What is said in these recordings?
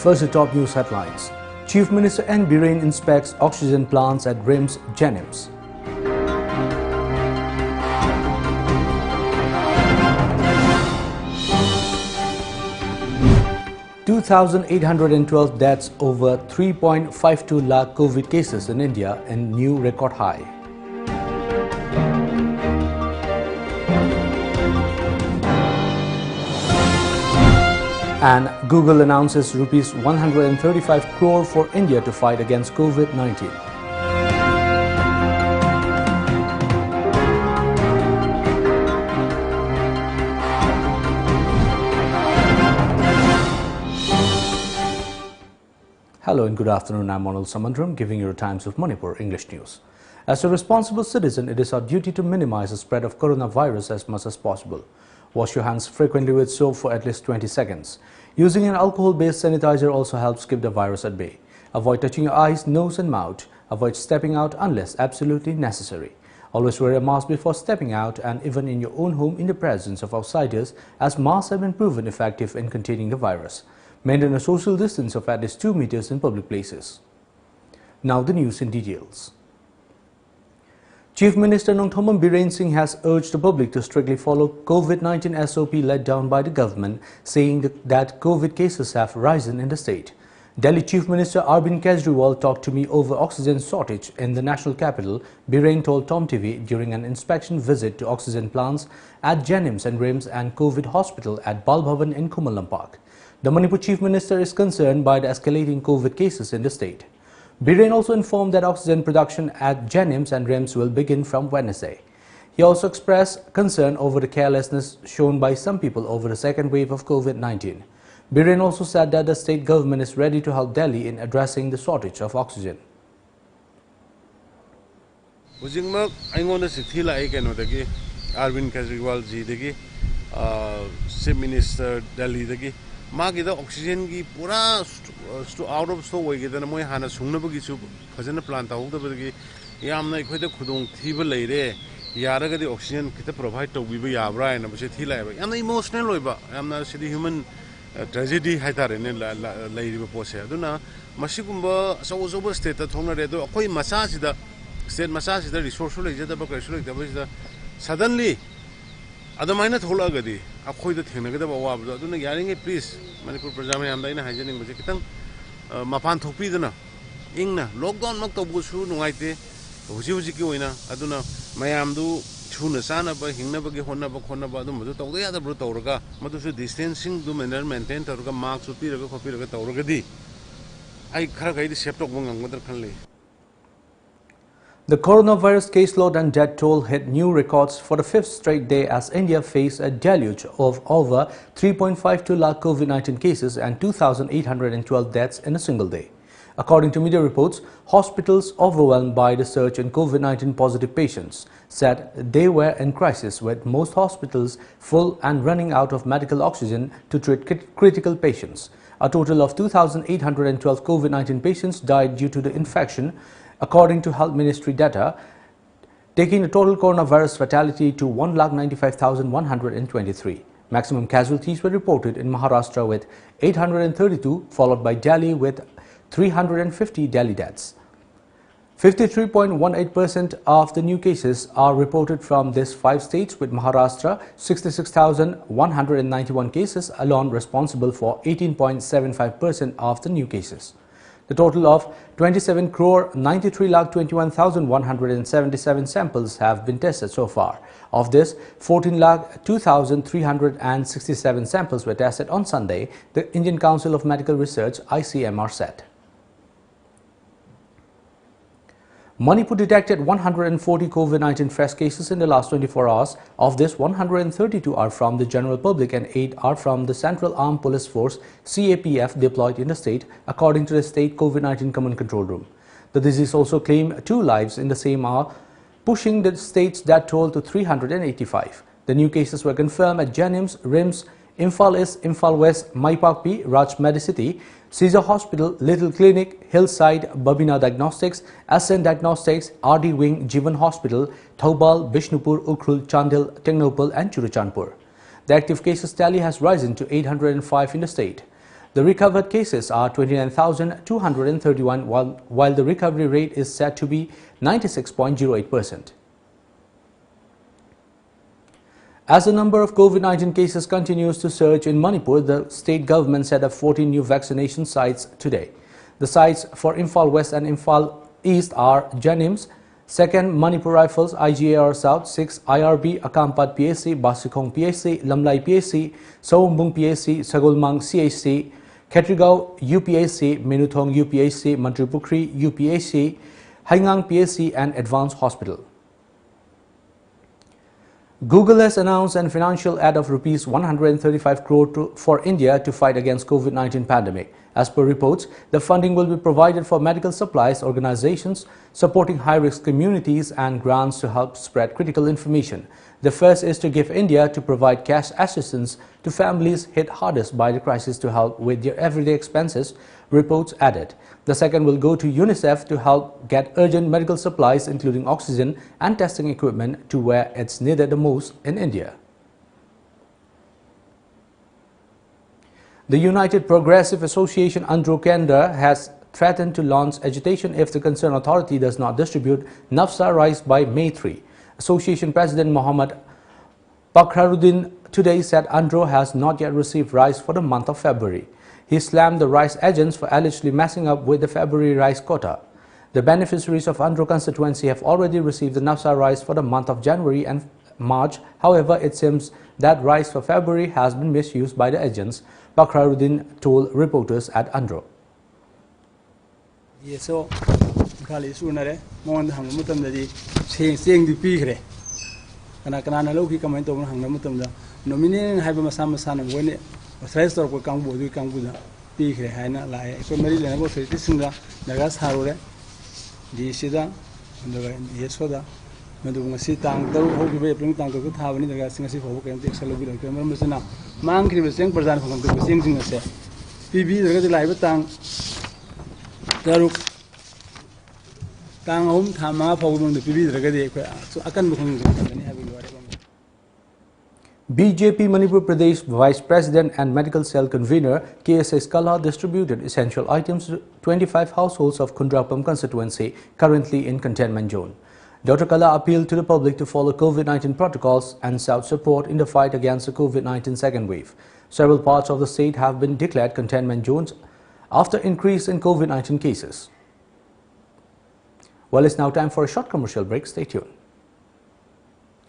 First, the top news headlines. Chief Minister N. Biren inspects oxygen plants at RIMS Jennings. (2,812 deaths over 3.52 lakh COVID cases in India and new record high. And Google announces rupees 135 crore for India to fight against COVID-19. Hello and good afternoon. I'm ONEL Samandram giving you the Times of Manipur English News. As a responsible citizen, it is our duty to minimize the spread of coronavirus as much as possible. Wash your hands frequently with soap for at least 20 seconds. Using an alcohol-based sanitizer also helps keep the virus at bay. Avoid touching your eyes, nose and mouth. Avoid stepping out unless absolutely necessary. Always wear a mask before stepping out and even in your own home in the presence of outsiders, as masks have been proven effective in containing the virus. Maintain a social distance of at least 2 meters in public places. Now the news in details. Chief Minister Nongthombam Biren Singh has urged the public to strictly follow COVID-19 SOP laid down by the government, saying that COVID cases have risen in the state. Delhi Chief Minister Arvind Kejriwal talked to me over oxygen shortage in the national capital, Biren told TOMTV during an inspection visit to oxygen plants at Jennings and RIMS and COVID hospital at Bal Bhavan in Kumalam. The Manipur Chief Minister is concerned by the escalating COVID cases in the state. Biren also informed that oxygen production at Jennings and RIMS will begin from Wednesday. He also expressed concern over the carelessness shown by some people over the second wave of COVID-19. Biren also said that the state government is ready to help Delhi in addressing the shortage of oxygen. Arvind Kejriwal ji Chief Minister Delhi Magida oxygen gi pura out of stock way gidana moi hana sungnabagi chu phajana plan ta hogdabagi yamna ikhoida khudong thiba leire yaragadi oxygen kita provide tawbiba yabra ena base thilaiba yamna emotional loiba yamna sidi human tragedy haitare ne leiriba pose aduna masigumba so state ta thongna re do akoi masa sida state masa sida resource leijada ba kaisule da suddenly Adamaina Tholagadi, Akoi the Tinagada Wab, Duna Yaring, please, Manipur Prajama and Dina Hygienic Majikitan, Mapan Topidana, Ingna, Lockdown Maktabushu, Noite, Ujikina, Aduna, Mayamdu, Chunasana, by Hinabagi Honaba Honabadum, the other Brutorga, Matusu distancing, Dumaner, maintain Torga marks of Piraga Copiraga Torgadi. I carried the Septok Wang Mother Kanli. The coronavirus caseload and death toll hit new records for the fifth straight day as India faced a deluge of over 3.52 lakh COVID-19 cases and 2,812 deaths in a single day. According to media reports, hospitals overwhelmed by the surge in COVID-19 positive patients said they were in crisis, with most hospitals full and running out of medical oxygen to treat critical patients. A total of 2,812 COVID-19 patients died due to the infection, according to Health Ministry data, taking the total coronavirus fatality to 1,95,123. Maximum casualties were reported in Maharashtra with 832, followed by Delhi with 350 Delhi deaths. 53.18% of the new cases are reported from these 5 states, with Maharashtra 66,191 cases alone responsible for 18.75% of the new cases. The total of 27 crore 93,21,177 samples have been tested so far. Of this, 14,02,367 samples were tested on Sunday, the Indian Council of Medical Research (ICMR) said. Manipur detected 140 COVID-19 fresh cases in the last 24 hours. Of this, 132 are from the general public and 8 are from the Central Armed Police Force (CAPF) deployed in the state, according to the State COVID-19 Command Control Room. The disease also claimed 2 lives in the same hour, pushing the state's death toll to 385. The new cases were confirmed at Janims, RIMS, Imphal East, Imphal West, Maipakpi, Raj Medicity, Caesar Hospital, Little Clinic, Hillside, Babina Diagnostics, Ascent Diagnostics, RD Wing, Jivan Hospital, Thoubal, Bishnupur, Ukhrul, Chandil, Tengnopal and Churachandpur. The active cases tally has risen to 805 in the state. The recovered cases are 29,231 while the recovery rate is said to be 96.08%. As the number of COVID-19 cases continues to surge in Manipur, the state government set up 14 new vaccination sites today. The sites for Imphal West and Imphal East are Janims, 2nd Manipur Rifles, IGAR South, 6 IRB, Akampat PSC, Basikong PSC, Lamlai PSC, Saumbung PSC, Sagolmang CHC, Ketrigao UPSC, Menuthong UPSC, Mantripukri UPSC, Haingang PSC and Advanced Hospital. Google has announced a financial aid of rupees 135 crore for India to fight against COVID-19 pandemic. As per reports, the funding will be provided for medical supplies, organizations supporting high-risk communities and grants to help spread critical information. The first is to give India to provide cash assistance to families hit hardest by the crisis to help with their everyday expenses, reports added. The second will go to UNICEF to help get urgent medical supplies including oxygen and testing equipment to where it's needed the most in India. The United Progressive Association Andhra Kendra has threatened to launch agitation if the concerned authority does not distribute Nafsa rice by May 3. Association President Muhammad Pakharuddin today said Andhra has not yet received rice for the month of February. He slammed the rice agents for allegedly messing up with the February rice quota. The beneficiaries of Andhra constituency have already received the Nafsa rice for the month of January and March. However, it seems that rice for February has been misused by the agents, Pakharuddin told reporters at Andhra. So, Kali Sunare, Mon Hamamutam, saying the pigre. And I can look at comment on Hamamutam, nominating Habamasama San and when it was rest of Kambu, we come with a pigre, Hana, like Somali level, Singa, the gas harore, the Sida, and the Yesoda. Madung Sitang, the whole way bring down to good have any gas in a civil and take a little bit of Mamma. Monkey was saying, President from the singing a set. PB, the ready live tongue. Daruk Tang home, Tama, for the PB, the ready. So I can be having BJP Manipur Pradesh Vice President and Medical Cell Convener KSS Kala distributed essential items to 25 households of Kundrapam constituency currently in containment zone. Dr. Kala appealed to the public to follow COVID-19 protocols and shout support in the fight against the COVID-19 second wave. Several parts of the state have been declared containment zones after increase in COVID-19 cases. Well, it's now time for a short commercial break. Stay tuned.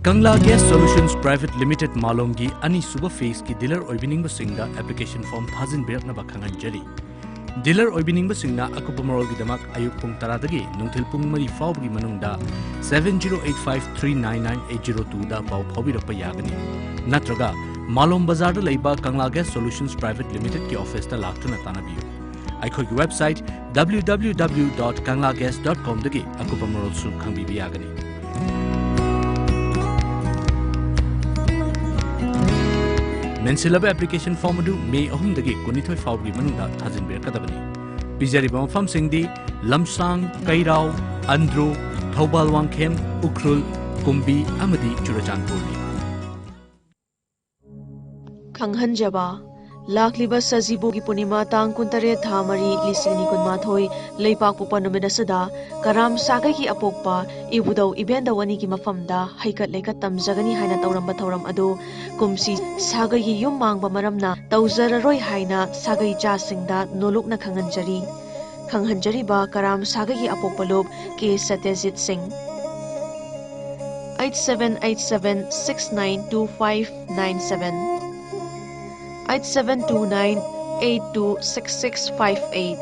Kangla Gas Solutions Private Limited Malongi Ani Suba Phase ki dealer oibining basingda application form thazin birak na bakhangan jari. Dealer oibining basingna akupa marol gidamak ayuk pung taradagi nungthil pung mari fawgi manungda 7085399802 da paw phawbirakpa yagani. Natraga Malom Bazar da leiba Kangla Gas Solutions Private Limited ki office ta laktuna tanabiyu. Aikhogi website www.kanglagas.com dagi akupa marol su khangbibi yagani. Mensilaba application form adu May 3 dagi 23 fawgi manungda thazin birakadabani. Pijariba mafam singdi Lamsang, Kairao, Andhra, Thoubal Wangkhem, Ukhrul, Kumbi amadi Churachandpurni. Khanghanjaba Lakliba Sazibugi Punima Tang Kuntare Thamari Lisini Kunmathoi Leipak Pupanumida Sada Karam Sagaki Apokpa Ibudo Ibenda Waniki Mafamda Haikat Lekat Tamzagani Haina Tauram Batauram Ado Kumsi Sagayi Yumang Bamaramna Tauzara Roy Haina Sagai Jasingda Noluk na Kanghanjari Kanghanjari ba Karam Sagaki Apokpalob K. Satyajit Singh 8787692597 8729826658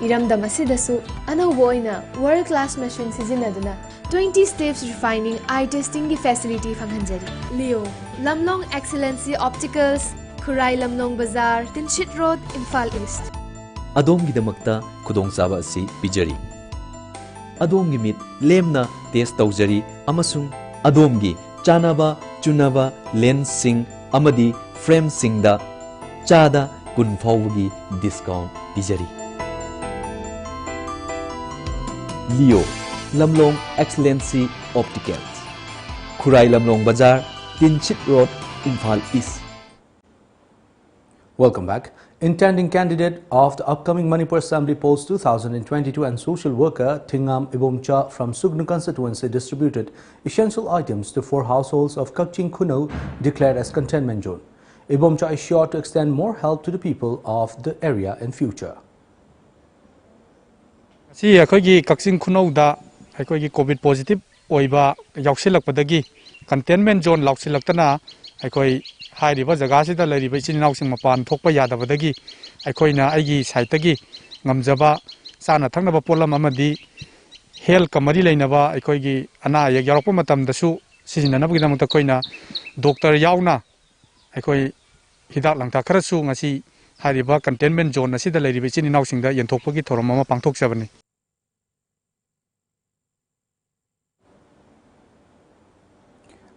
Iramdam asidasu anawboina world-class machine sizinaduna 20 steps refining eye testing ki facility fanghanjari. Leo Lamlong Excellency Opticals, Khurai Lamlong Bazaar, Tinshit Road, Imphal East. Adom gidamakta kudong saba asi pijari. Adom gimit lemna test taujari amasung Adom gi Chanaba, Chunaba, Lensing, Amadi, Frame Singda, Chada, Kunfawgi, discount, Dijari. Leo, Lamlong Excellency Opticals. Khurai Lamlong Bazaar, Tinchit Road, Imphal East. Welcome back. Intending candidate of the upcoming Manipur Assembly polls 2022 and social worker Thingam Ibomcha from Sugnu constituency distributed essential items to 4 households of Kakching Kuno declared as containment zone. Ibomcha is sure to extend more help to the people of the area in future. Si akogi Kakching Kuno da akogi COVID positive oiba yausilakpadagi containment zone lausilaktana akoi Hairiba Jagasida Lariba Chinauxing Mapan, Tokpa Yadavadagi, Akoina Agi, Saitagi, Namjaba, Sana Tangaba Pola Mamadi, Hel Kamari Lainava, Akoigi, Ana, Yaropomatam, the Su, Sisinanabutamatakoina, Dr. Yauna, Akoi Hidak Langtakarasu, Nasi, Hairiba containment zone, Nasida Lariba Chinauxing, the Yantopagi Toromama Pangtok 7.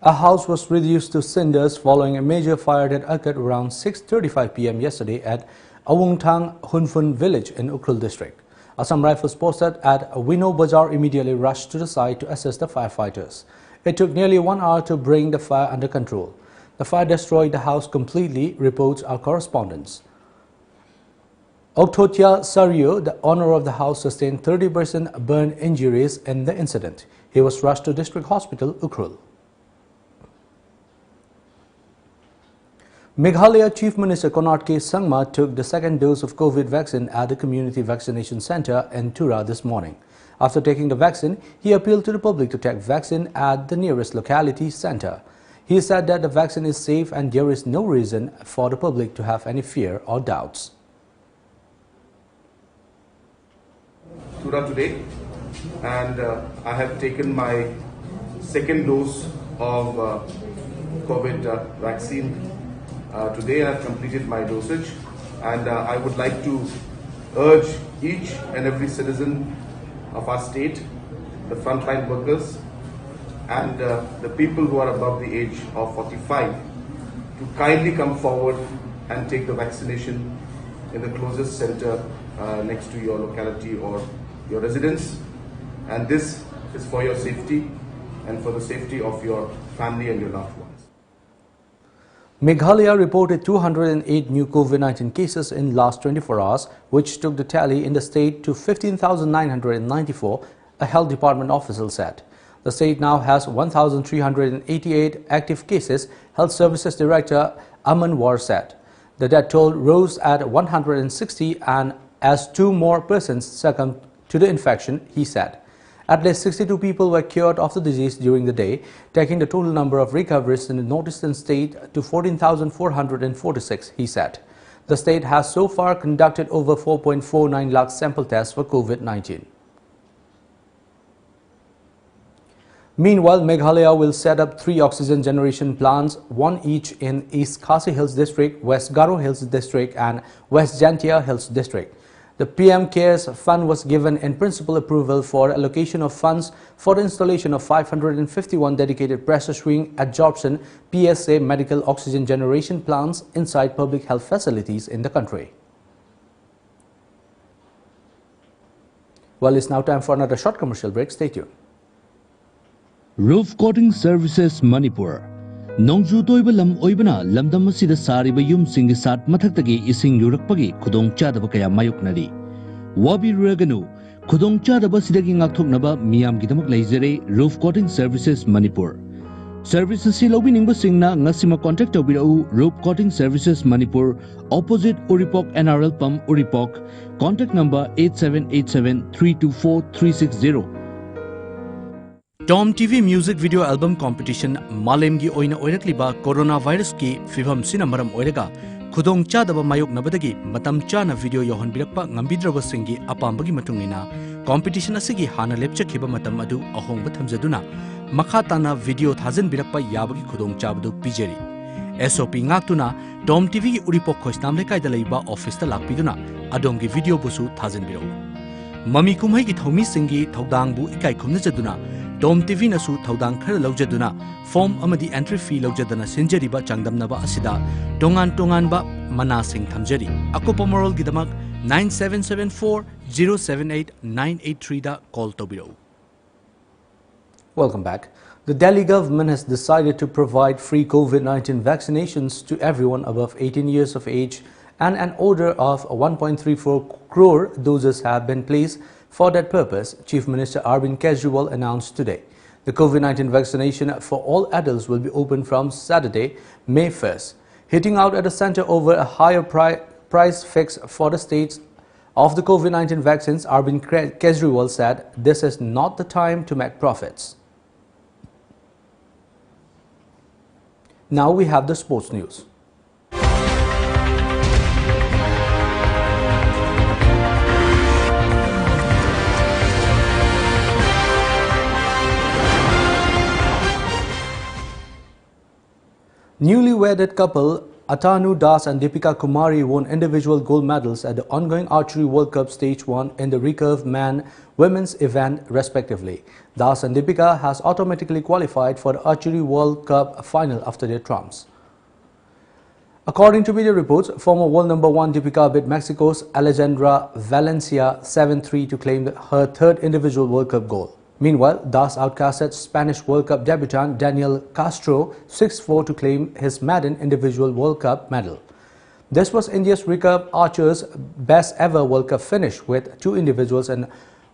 A house was reduced to cinders following a major fire that occurred around 6:35 p.m. yesterday at Awungthang Hunfun village in Ukhrul district. Assam Rifles posted at Wino Bazar immediately rushed to the site to assist the firefighters. It took nearly 1 hour to bring the fire under control. The fire destroyed the house completely, reports our correspondents. Oktotia Saryo, the owner of the house, sustained 30% burn injuries in the incident. He was rushed to District Hospital, Ukhrul. Meghalaya Chief Minister Konark K. Sangma took the second dose of COVID vaccine at the Community Vaccination Center in Tura this morning. After taking the vaccine, he appealed to the public to take vaccine at the nearest locality center. He said that the vaccine is safe and there is no reason for the public to have any fear or doubts. Tura today, and I have taken my second dose of COVID vaccine. Today I have completed my dosage, and I would like to urge each and every citizen of our state, the frontline workers and the people who are above the age of 45 to kindly come forward and take the vaccination in the closest center next to your locality or your residence. And this is for your safety and for the safety of your family and your loved ones. Meghalaya reported 208 new COVID-19 cases in last 24 hours, which took the tally in the state to 15,994, a health department official said. The state now has 1,388 active cases, Health Services Director Aman War said. The death toll rose at 160 and as 2 more persons succumbed to the infection, he said. At least 62 people were cured of the disease during the day, taking the total number of recoveries in the northeastern state to 14,446, he said. The state has so far conducted over 4.49 lakh sample tests for COVID-19. Meanwhile, Meghalaya will set up 3 oxygen generation plants, 1 each in East Khasi Hills District, West Garo Hills District and West Jantia Hills District. The PM CARES Fund was given in principal approval for allocation of funds for the installation of 551 dedicated pressure swing adsorption PSA medical oxygen generation plants inside public health facilities in the country. Well, it's now time for another short commercial break. Stay tuned. Roof Coating Services Manipur. Nongju toiba lam oibana lamdam asida sariba yum singi sat mathaktagi ising yurakpagi khudong chadaba kaya mayoknari. Wabi raganu khudong chadaba sidagi ngakthoknaba miyam gidamak laizare Roof Coating Services Manipur. Services si lobi ningba singna ngasima contact tobirau Roof Coating Services Manipur opposite Uripok NRL Pump Uripok. Contact number 8787324360. TOMTV music video album competition Malemgi oina oirakliba coronavirus ki fivam sina maram oiraga khudong chadaba mayok nabadagi matam chana video yohan birakpa ngambidraba singi apambagi matungina competition asigi hana lepchakhiba matam adu ahongba thamjaduna makhatana video thajin birakpa yabagi khudong chabadu pijeri SOP ngaktuna TOMTV gi uripok khoisnam lekai da leiba office ta lakpiduna adongi video busu thajin birau mami kumhai gi thomi singi thodang bu ikai khumna jaduna TOMTV nasu thaudang khara laujaduna form amadi entry fee laujadana sinjariba changdamnaba asida tongan ba manasing thamjari akopa moral gidamak 9774078983 da call tobiro. Welcome back. The Delhi government has decided to provide free COVID-19 vaccinations to everyone above 18 years of age, and an order of 1.34 crore doses have been placed for that purpose, Chief Minister Arvind Kejriwal announced today. The COVID-19 vaccination for all adults will be open from Saturday, May 1st. Hitting out at the center over a higher price fix for the states of the COVID-19 vaccines, Arvind Kejriwal said this is not the time to make profits. Now we have the sports news. Newly wedded couple Atanu Das and Deepika Kumari won individual gold medals at the ongoing Archery World Cup Stage 1 in the recurve man-women's event respectively. Das and Deepika has automatically qualified for the Archery World Cup final after their trumps. According to media reports, former world number 1 Deepika beat Mexico's Alejandra Valencia 7-3 to claim her third individual World Cup gold. Meanwhile, Das outcasted Spanish World Cup debutant Daniel Castro 6-4 to claim his maiden individual World Cup medal. This was India's recurve archers' best ever World Cup finish, with 2 individuals and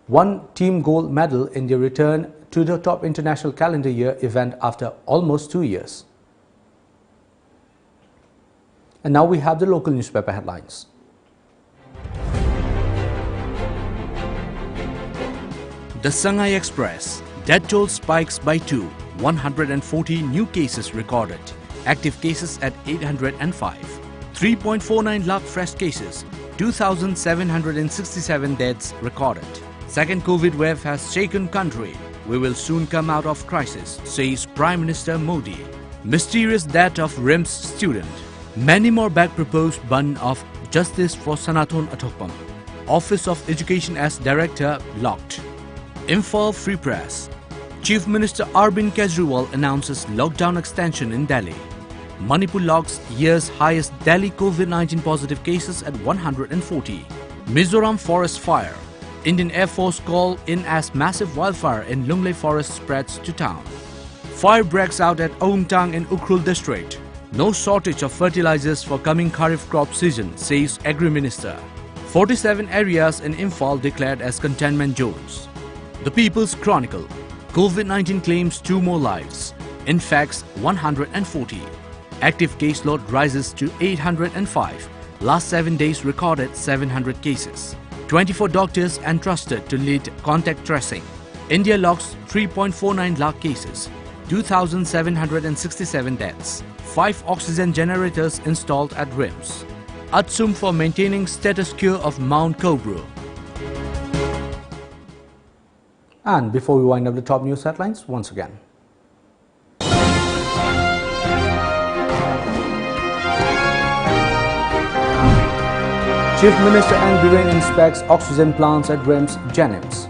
1 team gold medal in their return to the top international calendar year event after almost 2 years. And now we have the local newspaper headlines. The Shanghai Express. Death toll spikes by 2. 140 new cases recorded. Active cases at 805. 3.49 lakh fresh cases. 2,767 deaths recorded. Second COVID wave has shaken country. We will soon come out of crisis, says Prime Minister Modi. Mysterious death of RIMS student. Many more back proposed ban of justice for Sanaton Athokpam. Office of Education as Director locked. Imphal Free Press. Chief Minister Arvind Kejriwal announces lockdown extension in Delhi. Manipur logs year's highest Delhi COVID-19 positive cases at 140. Mizoram forest fire. Indian Air Force call in as massive wildfire in Lunglei forest spreads to town. Fire breaks out at Oumtang in Ukhrul district. No shortage of fertilizers for coming Kharif crop season, says Agri Minister. 47 areas in Imphal declared as containment zones. The People's Chronicle. COVID-19 claims 2 more lives. Infects 140. Active caseload rises to 805. Last 7 days recorded 700 cases. 24 doctors entrusted to lead contact tracing. India logs 3.49 lakh cases. 2,767 deaths. 5 oxygen generators installed at RIMS. Atsum for maintaining status quo of Mount Cobra. And before we wind up the top news headlines, once again. Chief Minister N. Biren inspects oxygen plants at RIMS Jennings.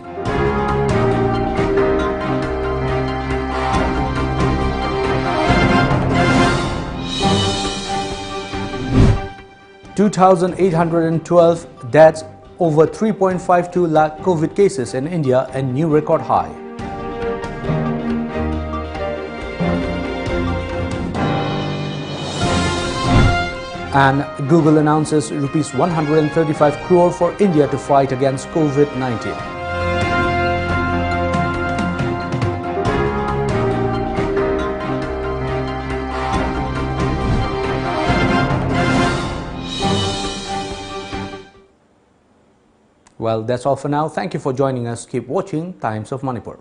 (2,812 deaths, over 3.52 lakh COVID cases in India, and new record high. And Google announces rupees 135 crore for India to fight against COVID-19. Well, that's all for now. Thank you for joining us. Keep watching Times of Manipur.